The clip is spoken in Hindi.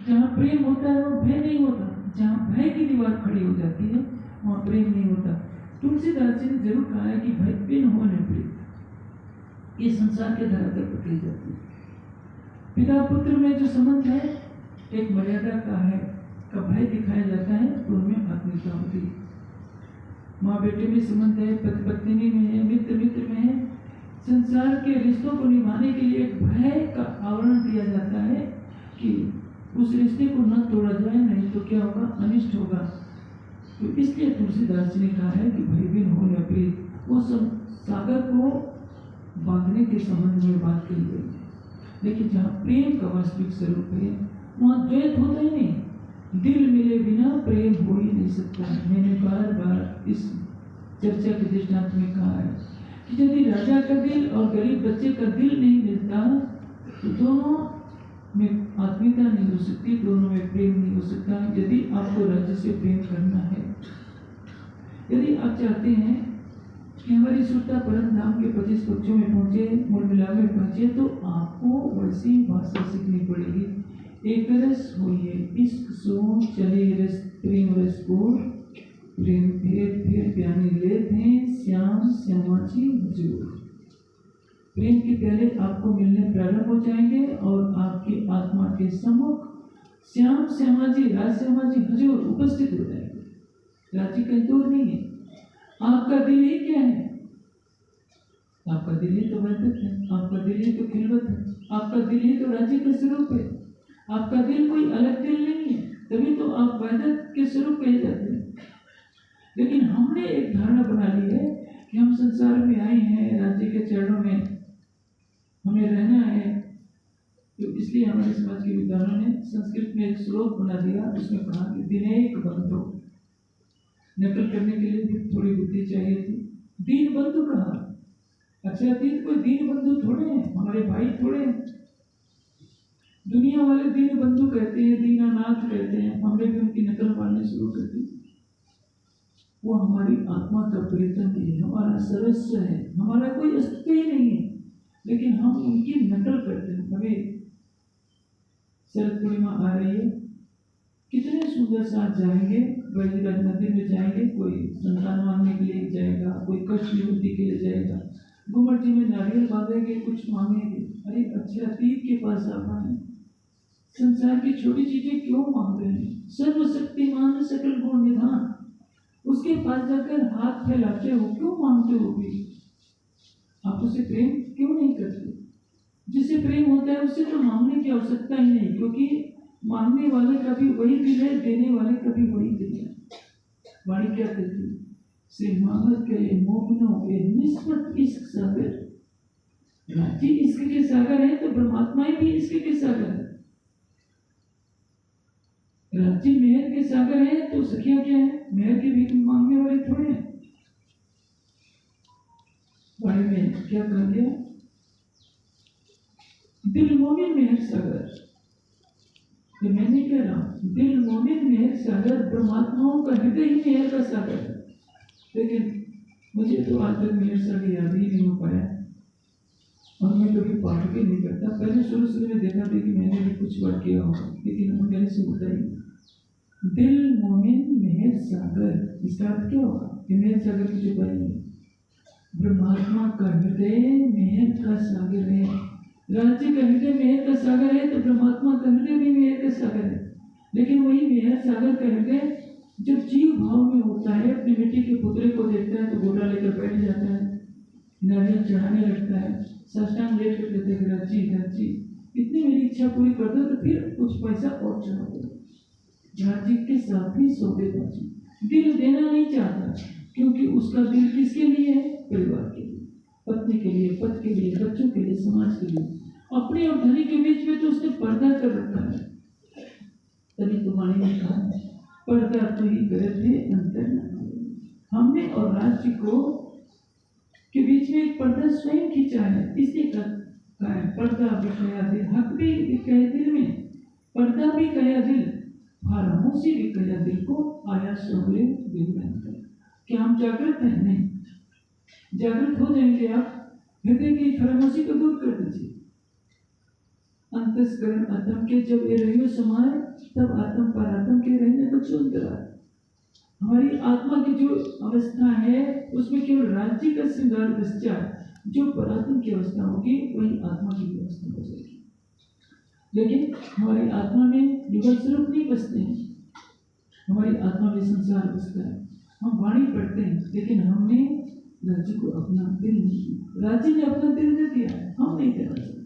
जहाँ प्रेम होता है वहाँ भय नहीं होता, जहाँ भय की दीवार खड़ी हो जाती है वहाँ प्रेम नहीं होता। तुलसीदास जी ने जरूर कहा है कि भय बिन हो न प्रीत, ये संसार के धरातल पर कही जाती है। पिता पुत्र में जो संबंध है एक मर्यादा का है, का भय दिखाया जाता है तो उनमें आत्मीयता होती है। माँ बेटे में संबंध है, पति पत्नी में है, मित्र मित्र में है। संसार के रिश्तों को निभाने के लिए एक भय का आवरण दिया जाता है कि उस रिश्ते को न तोड़ा जाए, नहीं तो क्या होगा, अनिष्ट होगा। तो इसलिए तुलसीदास जी ने कहा है कि भय बिन हो न प्रीत। वो सब सागर को बांधने के संबंध में बात कही गई है। लेकिन जहाँ प्रेम का वास्तविक स्वरूप है वहाँ द्वैत होता ही नहीं। दिल मिले बिना प्रेम हो ही नहीं सकता। मैंने बार बार इस चर्चा के दृष्टांत में कहा है कि यदि राजा का दिल और गरीब बच्चे का दिल नहीं मिलता तो दोनों में आत्मीयता नहीं हो सकती, दोनों में प्रेम नहीं हो सकता। यदि आपको राज्य से प्रेम करना है, यदि आप चाहते हैं कि हमारी सुरता परम धाम के 25 पक्षों में पहुंचे, मूल मिलाप में पहुंचे, तो आपको वैसी भाषा सीखनी पड़ेगी। एक रस होइए इश्क सो चले रस प्रेम रस को, प्रेम फिर प्याने लेते हैं श्याम श्यामाची हजूर। प्रेम के पहले आपको मिलने प्रारंभ हो जाएंगे और आपकी आत्मा के सम्मुख श्याम श्यामाजी, राज श्यामाजी हजूर उपस्थित हो जाएंगे। राज्य कहीं दूर नहीं है। आपका दिल ही क्या है? आपका दिल ही तो वैदिक है, आपका दिल ही तो खिलवत है, आपका दिल ही तो राज्य का स्वरूप है। आपका दिल कोई अलग दिल नहीं है, तभी तो आप वैदिक के स्वरूप कहे जाते हैं। लेकिन हमने एक धारणा बना ली है कि हम संसार में आए हैं, राज्य के चरणों में हमें रहना है। तो इसलिए हमारे समाज के विद्वानों ने संस्कृत में एक श्लोक बना दिया, उसमें कहा कि दिनेक बंधु। नकल करने के लिए भी थोड़ी बुद्धि चाहिए थी। दीन बंधु कहा, अक्षरातीत कोई दीन बंधु थोड़े हैं, हमारे भाई थोड़े हैं। दुनिया वाले दीन बंधु कहते हैं, दीनानाथ कहते हैं, हमने भी उनकी नकल मारनी शुरू कर दी। वो हमारी आत्मा का प्रीतम है, हमारा सर्वस्व है, हमारा कोई अस्तित्व ही नहीं है, लेकिन हम उनकी नकल करते हैं। हमें शरद पूर्णिमा आ रही है, कितने सुंदर साथ जाएंगे, बैजनाथ मंदिर में जाएंगे, कोई संतान मांगने के लिए जाएगा, कोई कष्ट निवृत्ति के लिए जाएगा, घूमर जी में नारियल बांधेंगे, कुछ मांगेंगे। अरे अक्षरातीत के पास आप आए, संसार की छोटी चीजें क्यों मांग रहे हैं? सर्वशक्तिमान सकल गुण निधान, उसके पास जाकर हाथ फैलाते हो, क्यों मांगते हो? भी आप उसे प्रेम क्यों नहीं करते? जिससे प्रेम होता है उससे तो मांगने की आवश्यकता ही नहीं, क्योंकि मांगने वाले का भी वही दिल है, देने वाले का भी वही दिल है। वाणी क्या कहती है? श्री मांगत के मोहनों के निस्बत इश्क सागर। राज्य इश्क के सागर है तो परमात्मा भी इश्क के सागर है। राज्य मेहर के सागर है तो सखियां क्या है? मेहर के भी मांगने वाले थोड़े हैं। वाणी में क्या कहा गया? दिल मोमिन मेहर सागर। ये मैं नहीं कह रहा हूं, दिल मोमिन मेहर सागर, परमात्माओं का हृदय ही मेहर का सागर है। लेकिन मुझे तो आज तक मेहर सागर याद ही नहीं हो पाया और मैं कभी पाठ भी नहीं करता। पहले शुरू में देखा था कि मैंने भी कुछ वर्ड किया होगा, लेकिन मेरे से होता ही। दिल मोमिन मेहर सागर, इसका अर्थ क्या होगा? मेहर सागर की जो बाई है, ब्रह्मात्मा का हृदय मेहर का सागर है। राज्य का हृदय मेहर का सागर है तो परमात्मा का हृदय भी मेहर का सागर है। लेकिन वही मेहर सागर का हृदय जब जीव भाव में होता है, अपनी बेटी के पुत्र को देखता है तो गोटा लेकर बैठ जाता है, नारियल चढ़ाने लगता है, साष्टांग लेट कर देते हैं, राज्य इतनी मेरी इच्छा पूरी कर दो तो फिर कुछ पैसा और चढ़ा दो। राज्य के साथ भी सौदेबाजी, दिल देना नहीं चाहता, क्योंकि उसका दिल किसके लिए है? परिवार के लिए, पत्नी के लिए, पति के लिए, बच्चों के लिए, समाज के लिए। अपने और धनी के बीच में तो उसने पर्दा कर रखा है। तभी तो वाणी ने कहा, पर्दा तो ही करे थे अंतर न। हमने और राज्य को के बीच में एक पर्दा स्वयं खींचा है। इसलिए कहा है पर्दा भी कया दिल, हक भी कहे दिल में, पर्दा भी कया दिल, खामोशी भी कया दिल को आया सोहले दिल। क्या हम जागृत हैं? नहीं। जागृत हो जाएंगे आप, हृदय की खामोशी को दूर कर दीजिए। अंतस्करण आत्म के जब ये रहियो समाए, तब आत्म पर आत्म के रहने को चुन करा। हमारी आत्मा की जो अवस्था है उसमें केवल राज्य का श्रृंगार बस जाए, जो परात्म की अवस्था होगी वही आत्मा की अवस्था हो जाएगी। लेकिन हमारी आत्मा में युगल स्वरूप नहीं बसते हैं, हमारी आत्मा में संसार बसता है। हम वाणी पढ़ते हैं लेकिन हमने राज्य को अपना दिल नहीं दिया, राज्य ने अपना दिल दे दिया है, हम नहीं देना चाहते।